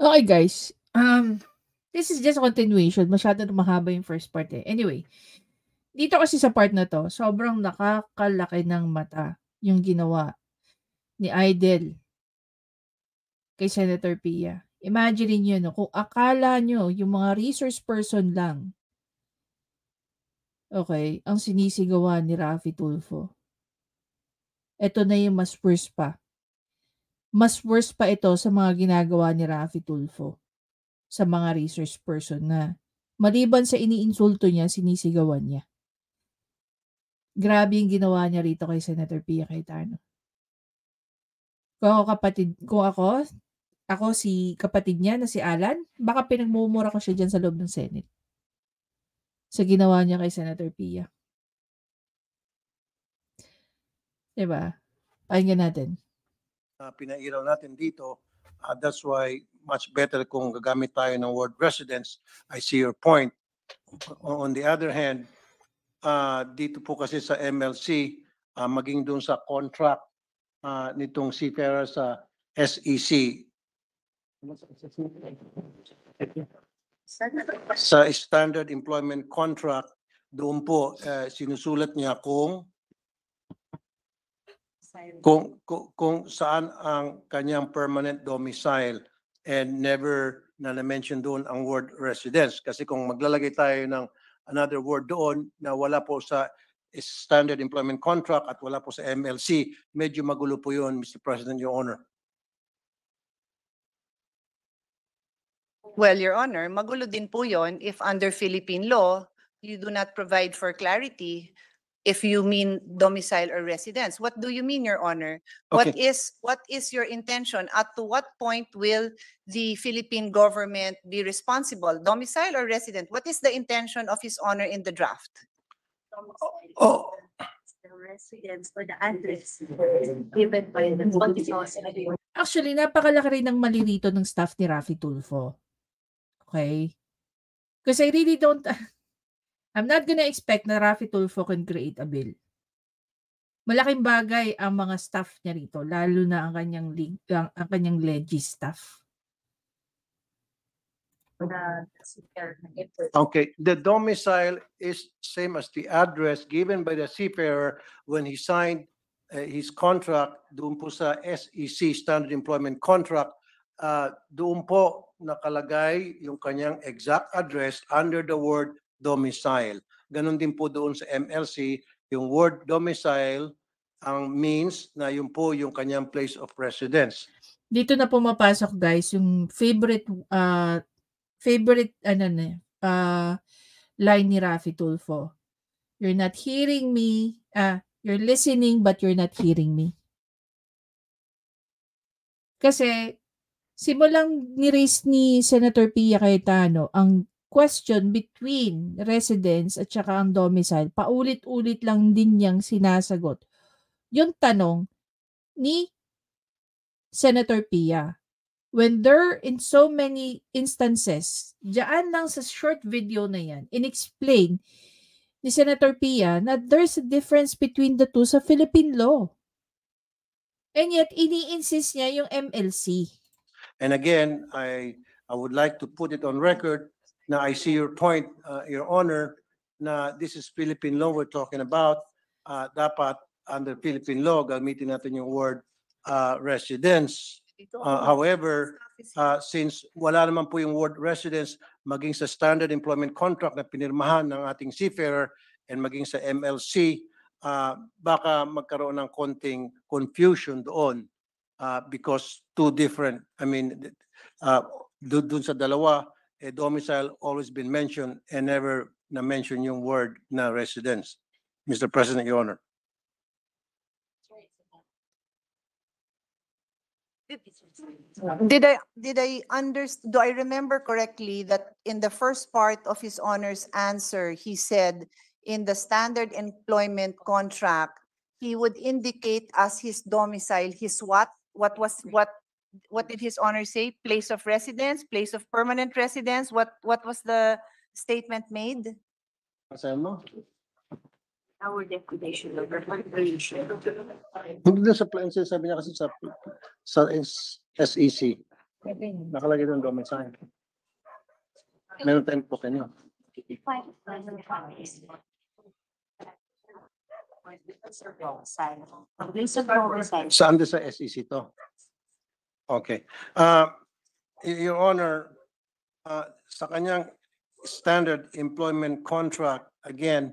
Okay, guys. This is just a continuation. Masyado na mahaba yung first part eh. Anyway, dito kasi sa part na to, sobrang nakakalaki ng mata yung ginawa ni Idol kay Senator Pia. Imagine niyo no, kung akala nyo yung mga resource person lang, okay, ang sinisigawan ni Raffy Tulfo. Ito na yung mas worse pa. Mas worse pa ito sa mga ginagawa ni Raffy Tulfo sa mga resource person na maliban sa iniinsulto niya, sinisigawan niya. Grabe yung ginawa niya rito kay Senator Pia Cayetano. Kung ako si kapatid niya na si Alan, baka pinagmumura ko siya dyan sa loob ng Senate. Sa ginawa niya kay Senator Pia. Diba? Pakinggan natin. Pinairaw natin dito, that's why much better kung gagamit tayo ng word residence. I see your point. On the other hand, dito po kasi sa MLC, maging doon sa contract nitong seafarer sa SEC, sa standard employment contract, doon po sinusulat niya kung saan ang kanyang permanent domicile and never na-mention doon ang word residence. Kasi kung maglalagay tayo ng another word doon na wala po sa standard employment contract at wala po sa MLC, medyo magulo po yun, Mr. President, Your Honor. Well, Your Honor, magulo din po yun if under Philippine law, you do not provide for clarity if you mean domicile or residence. What do you mean, Your Honor? Okay. What is your intention? At to what point will the Philippine government be responsible, domicile or resident? What is the intention of His Honor in the draft? Oh, The residence or the address given by the Actually, napakalaki rin ng mali rito ng staff ni Raffy Tulfo. Okay? Because I really don't, I'm not gonna expect na Raffy Tulfo can create a bill. Malaking bagay ang mga staff niya rito, lalo na ang kanyang legis staff. okay. The domicile is same as the address given by the seafarer when he signed his contract doon po sa SEC, Standard Employment Contract. Doon po nakalagay yung kanyang exact address under the word domicile. Ganon din po doon sa MLC, yung word domicile ang means na yun po yung kanyang place of residence. Dito na pumapasok, guys, yung favorite line ni Raffy Tulfo. You're not hearing me. You're listening but you're not hearing me. Kasi simulang ni-raise ni Senator Pia Cayetano ang question between residence at saka ang domicile. Paulit-ulit lang din niyang sinasagot yung tanong ni Senator Pia. When there in so many instances, diyan lang sa short video na yan, in-explain ni Senator Pia na there's a difference between the two sa Philippine law. And yet, ini-insist niya yung MLC. And again, I would like to put it on record na I see your point, Your Honor, na this is Philippine law we're talking about. Dapat under Philippine law, gamitin natin yung word residence. However, since wala naman po yung word residence, maging sa standard employment contract na pinirmahan ng ating seafarer and maging sa MLC, baka magkaroon ng konting confusion doon because two different, dun sa dalawa, domicile always been mentioned and never na-mention yung word na residence. Mr. President, Your Honor. Do I remember correctly that in the first part of His Honor's answer, he said in the standard employment contract, he would indicate as his domicile, his what? What did His Honor say? Place of residence, place of permanent residence? What was the statement made? Masayan mo? Our definition of repatriation. Hindi na sa plan, sabi niya kasi sa SEC. Nakalagay doon domicile. Meron tayong token yun. Saan doon sa SEC to? Okay. Your Honor, sa kanyang standard employment contract, again,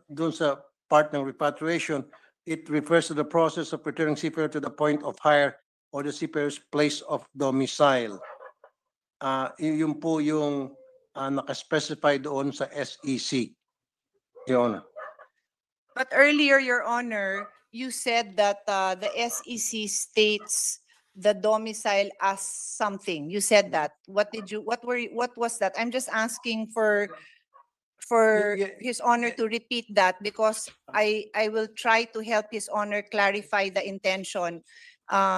doon sa part ng repatriation, it refers to the process of returning seafarer to the point of hire or the seafarer's place of domicile. Yun po yung nakaspecify doon sa SEC, Your Honor. But earlier, Your Honor, you said that the SEC states the domicile as something. You said that. What was that? I'm just asking for Yeah, His Honor to repeat that because I will try to help His Honor clarify the intention.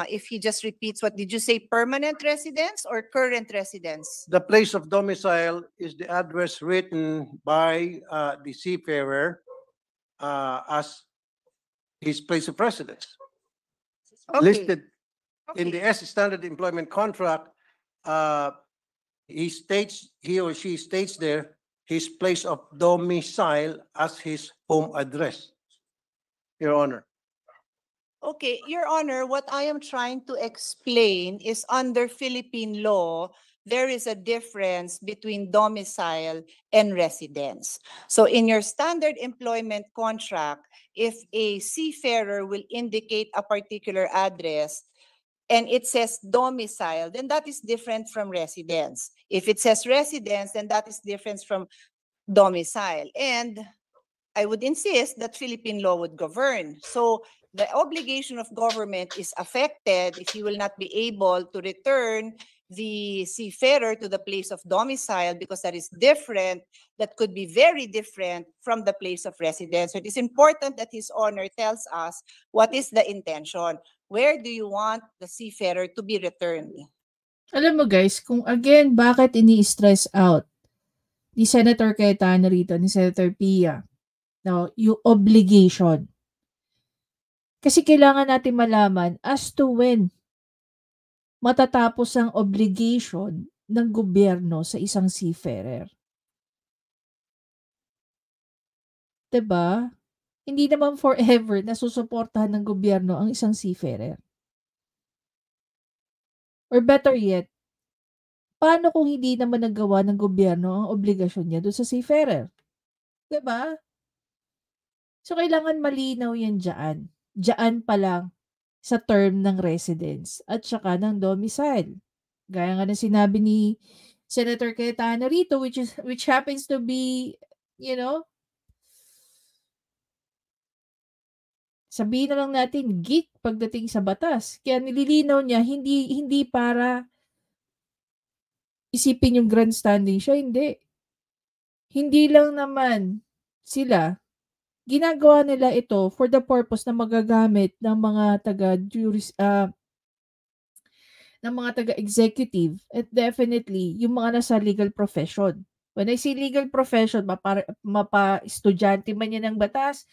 If he just repeats, what did you say, permanent residence or current residence? The place of domicile is the address written by the seafarer as his place of residence. Okay, Listed in okay. the standard employment contract, he or she states there his place of domicile as his home address, Your Honor. Okay, Your Honor, what I am trying to explain is under Philippine law, there is a difference between domicile and residence. So in your standard employment contract, if a seafarer will indicate a particular address and it says domicile, then that is different from residence. If it says residence, then that is different from domicile. And I would insist that Philippine law would govern. So the obligation of government is affected if you will not be able to return the seafarer to the place of domicile because that is different, that could be very different from the place of residence. So it is important that His Honor tells us what is the intention. Where do you want the seafarer to be returned? Alam mo guys, kung again, bakit ini-stress out ni Senator Cayetano rito, ni Senator Pia, no, yung obligation. Kasi kailangan natin malaman as to when matatapos ang obligation ng gobyerno sa isang seafarer. 'Di ba? Hindi naman forever na susuportahan ng gobyerno ang isang seafarer. Or better yet, paano kung hindi naman nagawa ng gobyerno ang obligasyon niya doon sa seafarer? 'Di ba? So kailangan malinaw 'yan diyan. Diyan pa lang sa term ng residence at saka ng domicile. Gaya nga ng sinabi ni Senator Cayetano rito, which happens to be, you know, sabihin na lang natin geek pagdating sa batas. Kaya nililinaw niya hindi para isipin yung grandstanding siya, hindi. Hindi lang naman sila ginagawa nila ito for the purpose na magagamit ng mga taga-executive at definitely yung mga nasa legal profession. When I say legal profession, mapa-estudyante man yan ng batas,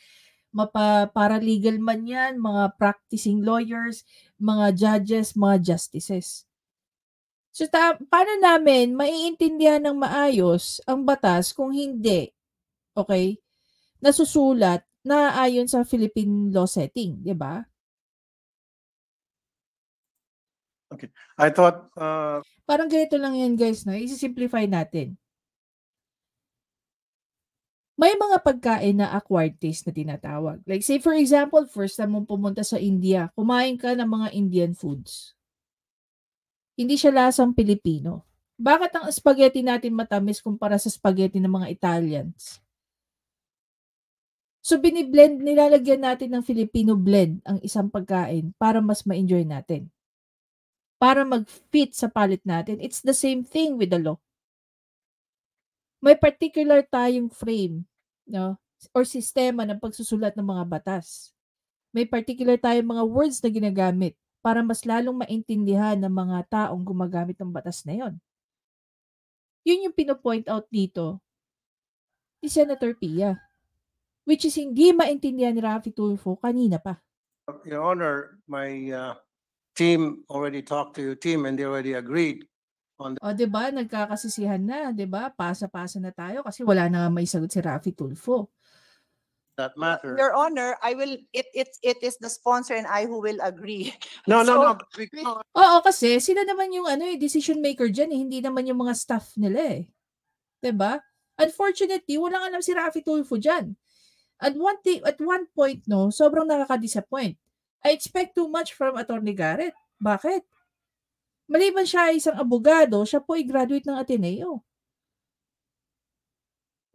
mapa-paralegal man yan, mga practicing lawyers, mga judges, mga justices. So, paano namin maiintindihan ng maayos ang batas kung hindi, okay, nasusulat na ayon sa Philippine law setting, di ba? I thought, Parang ganito lang yan guys, no? Isi-simplify natin. May mga pagkain na acquired taste na tinatawag. Like say for example, first time mong pumunta sa India, kumain ka ng mga Indian foods. Hindi siya lasang Pilipino. Bakit ang spaghetti natin matamis kumpara sa spaghetti ng mga Italians? So biniblend, nilalagyan natin ng Filipino blend ang isang pagkain para mas ma-enjoy natin. Para mag-fit sa palate natin. It's the same thing with the law. May particular tayong frame, no? Or sistema ng pagsusulat ng mga batas. May particular tayong mga words na ginagamit para mas lalong maintindihan ng mga taong gumagamit ng batas na yon. Yun yung pino-point out dito ni Senator Pia. Which is hindi maintindihan ni Raffy Tulfo kanina pa. Your Honor, my team already talked to your team and they already agreed. O, 'di ba, nagkakasisihan na, 'di ba? Pasa-pasa na tayo kasi wala na nga maisagot si Raffy Tulfo. That matter. Your Honor, it is the sponsor and I who will agree. No, no, no. So- because- Oo, kasi sila naman yung decision maker diyan, hindi naman yung mga staff nila, 'Di ba? Unfortunately, walang alam si Raffy Tulfo diyan. At one point, sobrang nakaka-disappoint. I expect too much from Attorney Garrett. Bakit? Maliban siya ay isang abogado, siya po ay graduate ng Ateneo.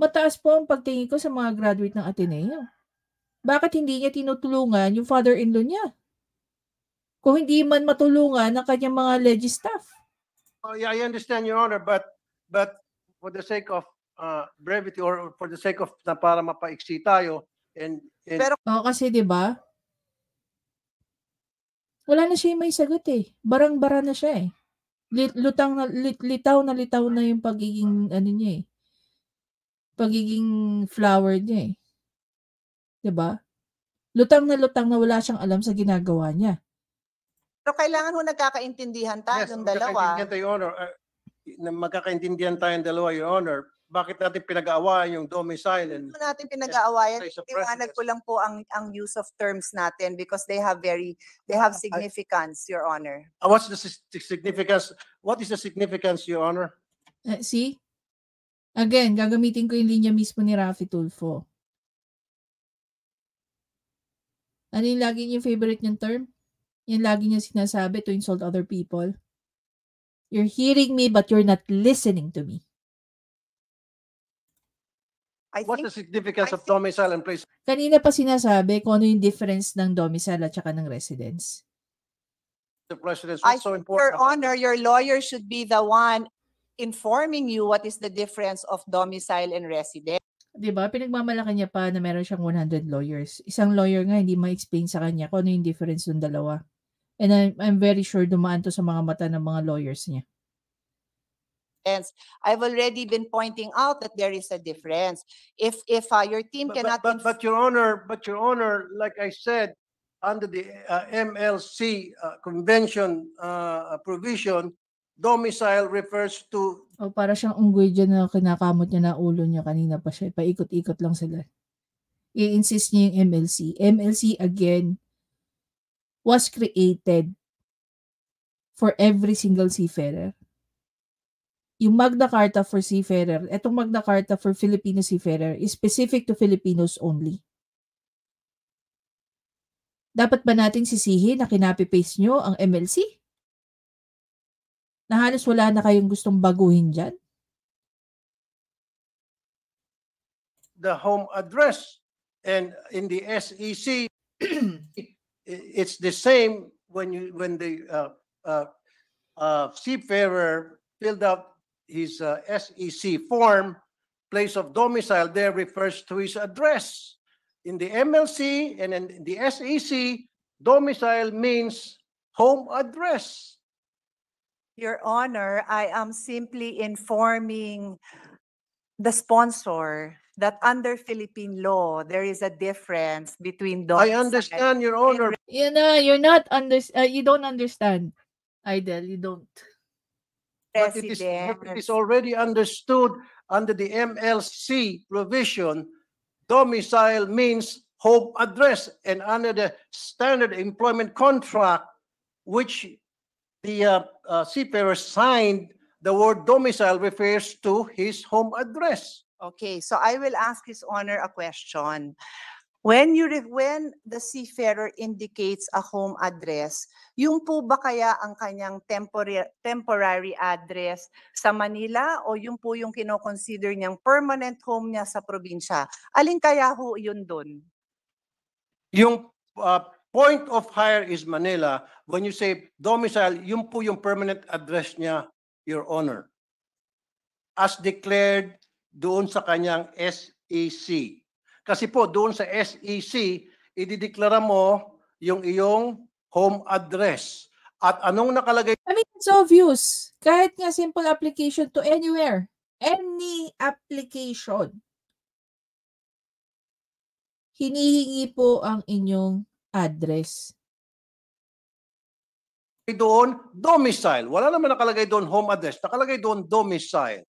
Mataas po ang pagtingin ko sa mga graduate ng Ateneo. Bakit hindi niya tinutulungan yung father-in-law niya? Kung hindi man matulungan ng kanyang mga legis staff. Oh, yeah, I understand, Your Honor, but for the sake of brevity or for the sake of na para mapaiksi tayo and Oo, kasi 'di ba? Wala na siya may sagot Barang-bara na siya litaw na yung pagiging niya pagiging flower niya 'Di ba? Lutang na wala siyang alam sa ginagawa niya. Pero kailangan ho nagkakaintindihan tayong dalawa. magkakaintindihan tayo, Your Honor. Magkakaintindihan tayong dalawa, Your Honor. Bakit natin pinag-aawayan yung domicile and Hindi natin pinag-aawayan. Place of Tiwanag residence. ko lang po ang use of terms natin because they have significance, Your Honor. what's the significance? What is the significance, Your Honor? See? Again, gagamitin ko yung linya mismo ni Raffy Tulfo. Ano yung lagi niyong favorite niyang term? Yung lagi niya sinasabi to insult other people. You're hearing me but you're not listening to me. What's the significance of domicile and place? Kanina pa sinasabi kung ano yung difference ng domicile at saka ng residence. The residence I was so think, Your important. Honor, your lawyer should be the one informing you what is the difference of domicile and residence. 'Di ba? Pinagmamalaki niya pa na meron siyang 100 lawyers. Isang lawyer nga hindi ma-explain sa kanya kung ano yung difference ng dalawa. And I'm very sure dumaan to sa mga mata ng mga lawyers niya. I've already been pointing out that there is a difference. If your team cannot But Your Honor, like I said, under the MLC convention provision, domicile refers to O para siyang unggoy dyan na kinakamot niya na ulo niya kanina pa siya. Paikot-ikot lang sila. I-insist niya yung MLC. MLC again was created for every single seafarer. Yung Magna Carta for seafarer, etong Magna Carta for Filipino seafarer is specific to Filipinos only. Dapat ba nating sisihin na kinapi-paste nyo ang MLC? Na halos wala na kayong gustong baguhin dyan? the home address. And in the SEC, it's the same when the seafarer filled out his SEC form, place of domicile there refers to his address. In the MLC and in the SEC, domicile means home address. Your Honor, I am simply informing the sponsor that under Philippine law, there is a difference between I domicile. understand, Your Honor. You're not you don't understand. Idel, you don't. But it is already understood under the MLC provision, domicile means home address, and under the standard employment contract, which the seafarer signed, the word domicile refers to his home address. Okay, so I will ask His Honor a question. When the seafarer indicates a home address, yung po ba kaya ang kanyang temporary address sa Manila o yung po yung kino-consider niyang permanent home niya sa probinsya? Alin kaya ho yun dun? Yung point of hire is Manila. When you say domicile, yung po yung permanent address niya, Your Honor. As declared doon sa kanyang SEC. Kasi po doon sa SEC, idideklara mo yung iyong home address. At anong nakalagay? I mean, it's obvious. Kahit nga simple application to anywhere. Any application. Hinihingi po ang inyong address. doon domicile. Wala naman nakalagay doon home address. Nakalagay doon domicile.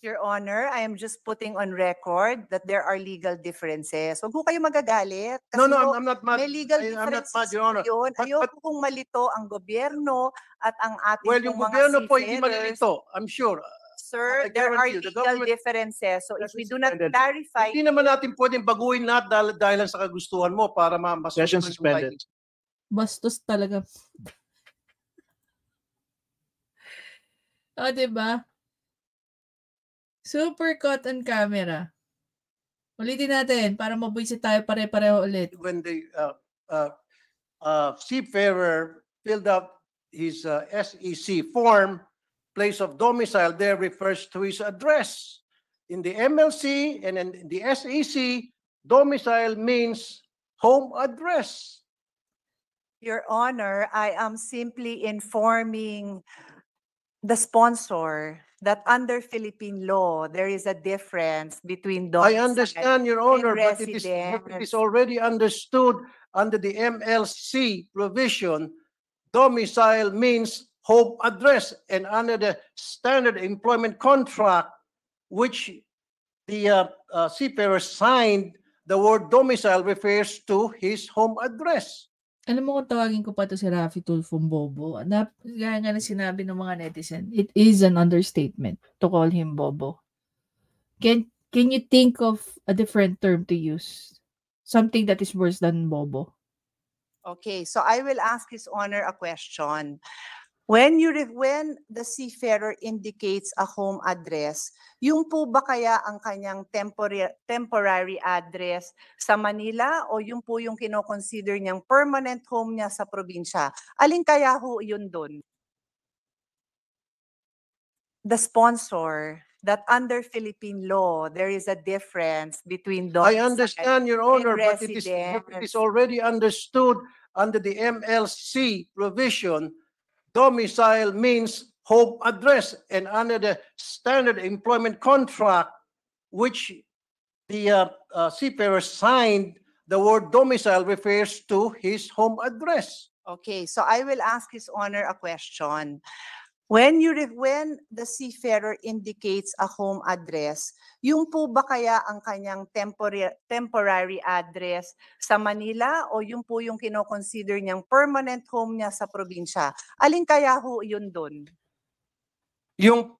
Your Honor, I am just putting on record that there are legal differences. Huwag po kayo magagalit. No, Kasi no, po, I'm not mad. may legal I'm not differences mad, Your Honor. po yun. But- Ayoko kung malito ang gobyerno at ang ating Well, yung pong mga gobyerno po hindi seafarers. malilito. I'm sure. Sir, I there are guarantee you, the legal government differences. So if we do not suspended. clarify, Hindi naman natin pwedeng baguhin lahat dahil sa kagustuhan mo para Session suspended. Bastos talaga. O, diba? Super caught on camera. Ulitin natin para mabuisit tayo pare-pareho ulit. When the seafarer filled out his SEC form, place of domicile there refers to his address. In the MLC and in the SEC, domicile means home address. Your Honor, I am simply informing the sponsor that under Philippine law, there is a difference between I domicile. understand, Your Honor, but it residence. is already understood under the MLC provision, domicile means home address, and under the standard employment contract, which the seafarer signed, the word domicile refers to his home address. Alam mo kung tawagin ko pa to si Raffy Tulfong Bobo, gaya nga na sinabi ng mga netizen, it is an understatement to call him Bobo. Can you think of a different term to use? Something that is worse than Bobo. Okay, so I will ask His Honor a question. When the seafarer indicates a home address, yung po ba kaya ang kanyang temporary address sa Manila o yung po yung kino-consider niyang permanent home niya sa probinsya? Alin kaya ho yun dun? The sponsor that under Philippine law, there is a difference between I domicile. understand, Your Honor, but it residence. is already understood under the MLC provision, domicile means home address, and under the standard employment contract, which the seafarer signed, the word domicile refers to his home address. Okay, so I will ask His Honor a question. When the seafarer indicates a home address, yung po ba kaya ang kanyang temporary address sa Manila o yung po yung kino-consider niyang permanent home niya sa probinsya? Alin kaya ho yun dun? Yung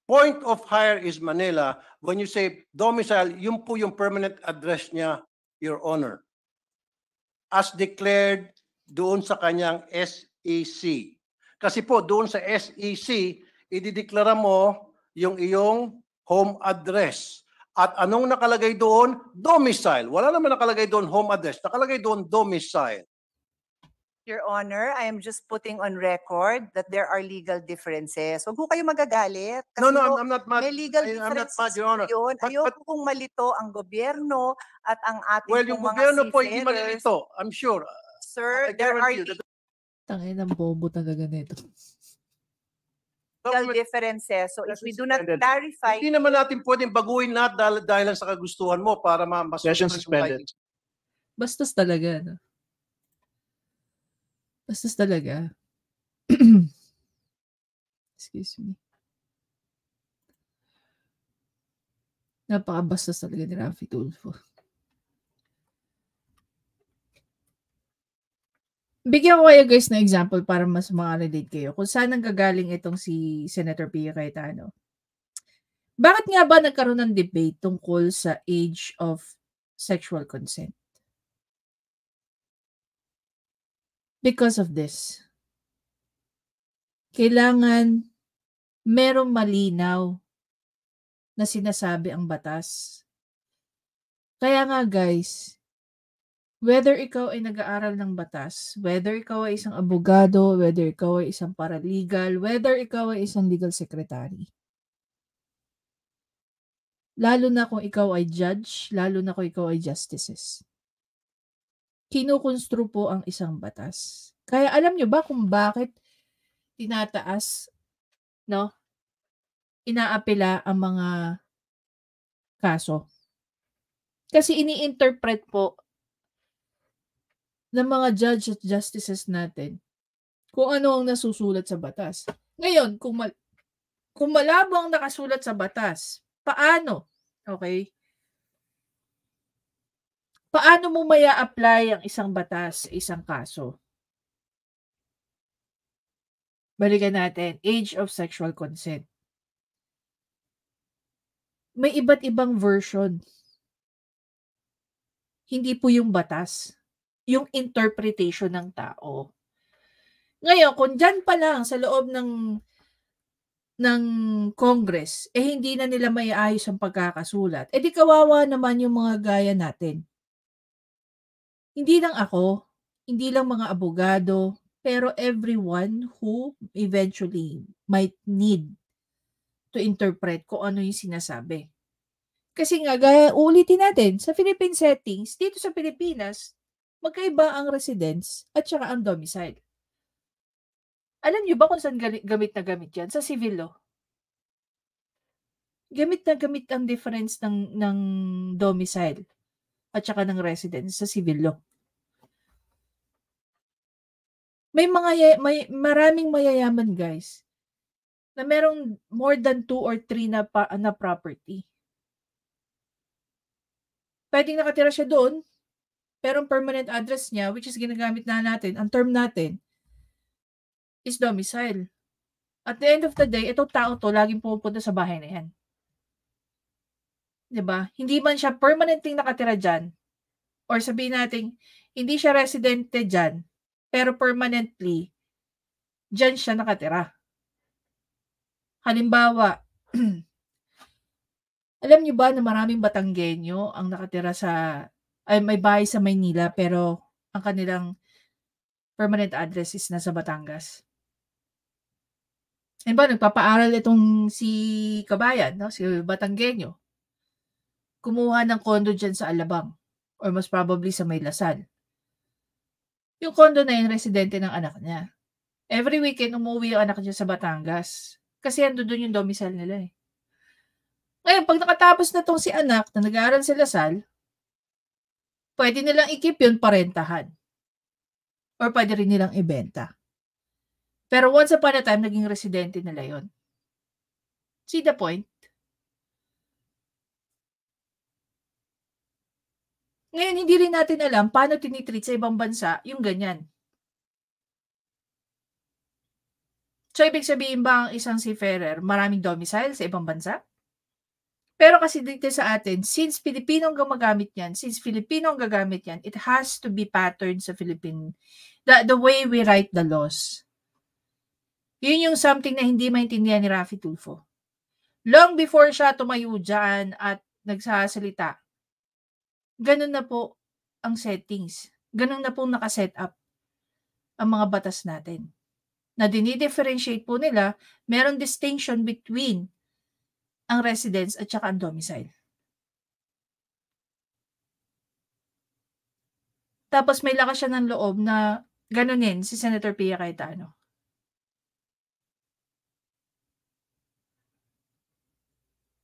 point of hire is Manila. When you say domicile, yung po yung permanent address niya, Your Honor. As declared doon sa kanyang SEC. Kasi po doon sa SEC, idideklara mo yung iyong home address. At anong nakalagay doon? Domicile. Wala naman nakalagay doon home address. Nakalagay doon domicile. Your Honor, I am just putting on record that there are legal differences. Huwag po kayo magagalit. Kasi No, no, po, I'm not mad. may legal I'm not differences mad, Your Honor. po yun. But- Ayoko kung malito ang gobyerno at ang ating Well, yung pong mga gobyerno po hindi seafarers. malilito. I'm sure. Sir, I there are guarantee you, the Tangin ng bobo talaga nito. legal government differences. So if we do not suspended. clarify, Hindi naman natin pwedeng baguhin lahat dahil sa kagustuhan mo para Session suspended. Bastos talaga, no? Bastos talaga. Excuse me. Napakabastos talaga ni Raffy Tulfo. Bigyan ko kayo guys ng example para mas makarelate kayo kung saan nanggagaling itong si Senator Pia Cayetano. Bakit nga ba nagkaroon ng debate tungkol sa age of sexual consent? Because of this. Kailangan merong malinaw na sinasabi ang batas. Kaya nga guys, whether ikaw ay nag-aaral ng batas, whether ikaw ay isang abogado, whether ikaw ay isang paralegal, whether ikaw ay isang legal secretary, lalo na kung ikaw ay judge, lalo na kung ikaw ay justices, kinukonstru po ang isang batas. Kaya alam nyo ba kung bakit tinataas, no? Inaapela ang mga kaso? Kasi ini-interpret po ng mga judge at justices natin kung ano ang nasusulat sa batas. Ngayon, kung malabo ang nakasulat sa batas, paano? Okay? Paano mo maya-apply ang isang batas sa isang kaso? Balikan natin, age of sexual consent. May iba't ibang version. Hindi po yung batas, yung interpretation ng tao. Ngayon, kung dyan pa lang sa loob ng Congress, hindi na nila maiayos ang pagkakasulat, di kawawa naman yung mga gaya natin. Hindi lang ako, hindi lang mga abogado, pero everyone who eventually might need to interpret kung ano yung sinasabi. Kasi nga, ulitin natin, sa Philippine settings, dito sa Pilipinas, magkaiba ang residence at saka ang domicile. Alam niyo ba kung saan gamit na gamit yan? Sa civil law. Gamit na gamit ang difference ng domicile at saka ng residence sa civil law. May maraming mayayaman, guys, na merong more than 2 or 3 na property. Pwedeng nakatira siya doon, pero ang permanent address niya, which is ginagamit na natin, ang term natin, is domicile. At the end of the day, itong tao to, laging pumupunta sa bahay na yan. Diba? Hindi man siya permanently nakatira dyan, or sabihin natin, hindi siya residente dyan, pero permanently, dyan siya nakatira. Halimbawa, alam niyo ba na maraming Batanggenyo ang nakatira may bahay sa Maynila, pero ang kanilang permanent address is nasa Batangas. Ba, nagpapaaral itong si Kabayan, no? Si Batanggenyo. Kumuha ng kondo dyan sa Alabang, or most probably sa May Lasal. Yung kondo na yun, residente ng anak niya. Every weekend, umuwi yung anak niya sa Batangas. Kasi ando doon yung domicile nila eh. Ngayon, pag nakatapos na tong si anak na nag-aaral sa Lasal, pwede nilang i-keep yun, parentahan. Or pwede rin nilang ibenta. Pero once upon a time, naging residente nila yun. See the point? Ngayon, hindi rin natin alam paano tinitreat sa ibang bansa yung ganyan. So, ibig sabihin ba ang isang seafarer maraming domicile sa ibang bansa? Pero kasi dito sa atin, since Filipino ang gumagamit yan, since Filipino ang gagamit yan, it has to be patterned sa Philippine, the way we write the laws. Yun yung something na hindi maintindihan ni Raffy Tulfo. Long before siya tumayo dyan at nagsasalita, ganun na po ang settings. Ganun na po nakaset up ang mga batas natin. Na dinidifferentiate po nila, merong distinction between ang residence at saka ang domicile. Tapos may lakas siya ng loob na ganunin si Senator Pia Cayetano.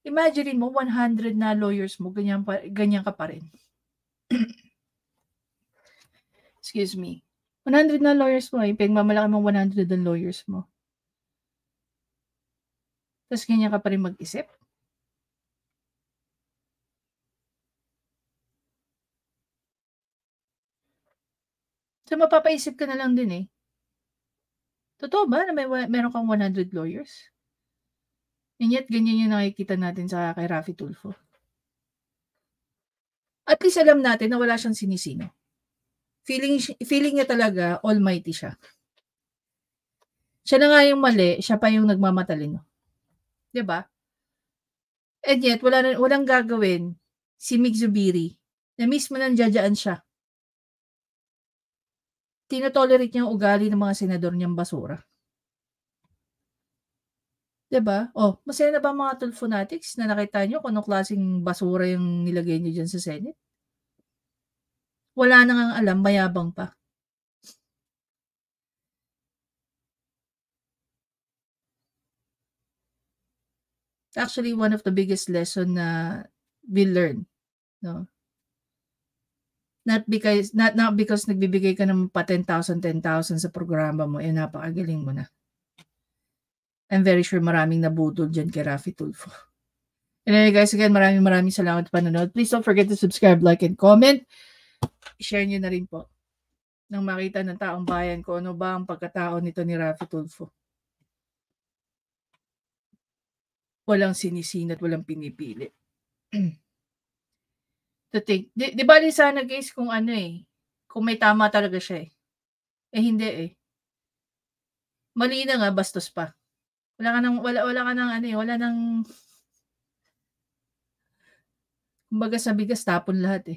Imagine mo, 100 na lawyers mo, ganyan ka pa rin. Excuse me. 100 na lawyers mo, pinagmamalaki mong 100 na lawyers mo. Tapos ganyan ka pa rin mag-isip. So, mapapaisip ka na lang din eh. Totoo ba na meron kang 100 lawyers? And yet, ganyan yung nakikita natin kay Raffy Tulfo. At least alam natin na wala siyang sinisino. Feeling niya talaga, almighty siya. Siya na nga yung mali, siya pa yung nagmamatalino. Diba? And yet, walang gagawin si Mig Zubiri na mismo nandiyadyaan siya. Tinotolerate niya ang ugali ng mga senador niyang basura. Diba? Masaya na ba mga Tulfonatics na nakita niyo kung anong klaseng basura yung nilagay niyo dyan sa Senate? Wala nang ang alam, mayabang pa. Actually, one of the biggest lesson na we learn, no? Not because nagbibigay ka ng pa 10,000 sa programa mo, napakagaling mo na. I'm very sure maraming nabudol dyan kay Raffy Tulfo. Anyway guys, again, maraming salamat sa panonood. Please don't forget to subscribe, like, and comment. I-share nyo na rin po nang makita ng taong bayan ko ano ba ang pagkatao nito ni Raffy Tulfo. Walang sinisinat, walang pinipili. To think. Di ba sana guys kung kung may tama talaga siya hindi Mali na nga, bastos pa. Wala ka nang kumbaga sa bigas tapon lahat